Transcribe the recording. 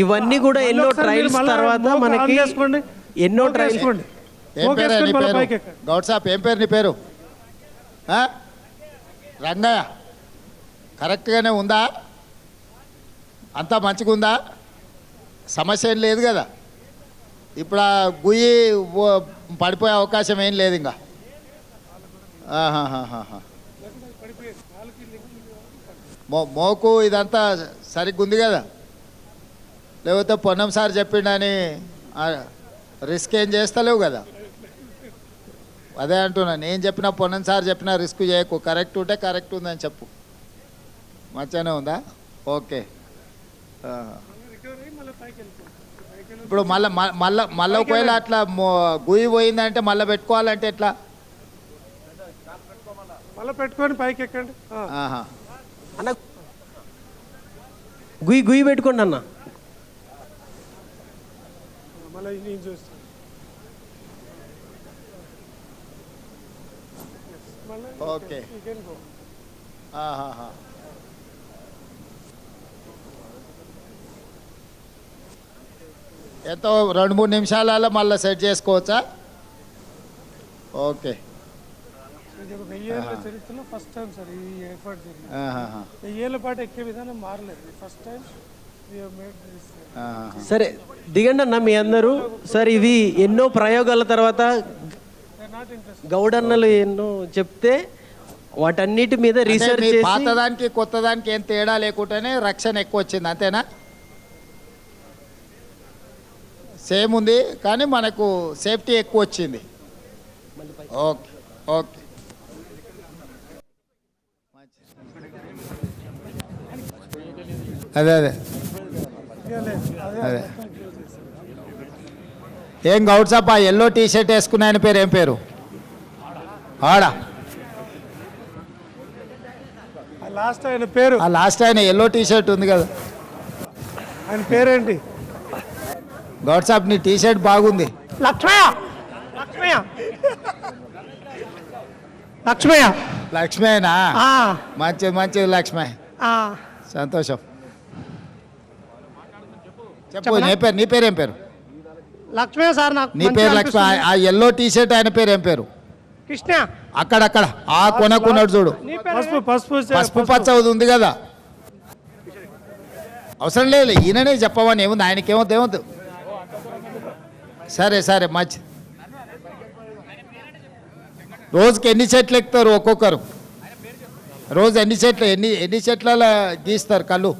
ఇవన్నీ కూడా ఎన్నో ట్రయల్స్ తర్వాత మనకి ఎన్నో ట్రయల్స్. గౌడ్ సాబ్ ఏం పేరు నీ పేరు? రంగయ్య. కరెక్ట్గానే ఉందా? అంతా మంచిగా ఉందా? సమస్య ఏం లేదు కదా? ఇప్పుడు ఆ గుయ్యి పడిపోయే అవకాశం ఏం లేదు ఇంకా. మోకు ఇదంతా సరిగ్గా ఉంది కదా? లేకపోతే పొన్నం సార్ చెప్పిండని రిస్క్ ఏం చేస్తలేవు కదా? అదే అంటున్నా, నేను చెప్పిన పొన్నం సార్ చెప్పిన రిస్క్ చేయకు. కరెక్ట్ ఉంటే కరెక్ట్ ఉందని చెప్పు. మంచిగానే ఉందా? ఓకే. ఇప్పుడు మళ్ళీ ఒకవేళ అట్లా గుయ్యి పోయిందంటే మళ్ళీ పెట్టుకోవాలంటే ఎట్లా? మళ్ళీ పెట్టుకొని పైకి ఎక్కండి అన్న. గుయ్యి పెట్టుకోండి అన్న. మళ్ళీ నేను చూస్తాను. ఓకే. ఎంతో 2-3 నిమిషాలలో మళ్ళీ సెట్ చేసుకోవచ్చా? ఓకే. చరిత్రలో ఫస్ట్ టైం సార్ ఈ ఎఫర్ట్ జరిగింది. 1000 ఏళ్ల పాటు ఎక్కే విధానం మారలేదు. ఫస్ట్ టైం సరే దిగండి అన్న మీ అందరూ. సార్ ఇవి ఎన్నో ప్రయోగాల తర్వాత గౌడన్నలు ఎన్నో చెప్తే వాటన్నిటి మీద రీసెర్చ్ చేసి పాతదానికి కొత్తదానికి ఏం తేడా లేకుండానే రక్షణ ఎక్కువ వచ్చింది, అంతేనా? సేమ్ ఉంది కానీ మనకు సేఫ్టీ ఎక్కువ వచ్చింది. Okay okay. అదే అదే అదే. ఏం గౌడ్ సాబ్, ఆ ఎల్లో టీ షర్ట్ వేసుకున్న ఆయన పేరు ఏం పేరు? ఆడా లాస్ట్ ఆయన పేరు, ఆ లాస్ట్ ఆయన ఎల్లో టీ షర్ట్ ఉంది కదా, ఆయన పేరేంటి? గౌడ్ సాబ్ నీ టీ షర్ట్ బాగుంది. లక్ష్మయ్య. లక్ష్మయ్య. లక్ష్మయ్య. లక్ష్మేనా? మంచిది మంచిది లక్ష్మయ్య. సంతోషం. చెప్పు నీ పేరు ఏం పేరు? లక్ష్మయ్య సార్. నాకు నీ పేరు లక్ష్మ. ఆ ఎల్లో టీ షర్ట్ ఆయన పేరు ఏం పేరు? కృష్ణ. అక్కడక్కడ ఆ కొనకున్నాడు చూడు, పసుపు పచ్చ ఉంది కదా. అవసరం లేదు, ఈయననే చెప్పమని ఏముంది, ఆయనకేమవుతుంది ఏమవుతుంది. సరే సరే మంచి. రోజుకి ఎన్ని చెట్లు ఎక్కుతారు ఒక్కొక్కరు? రోజు ఎన్ని చెట్లు గీస్తారు కళ్ళు?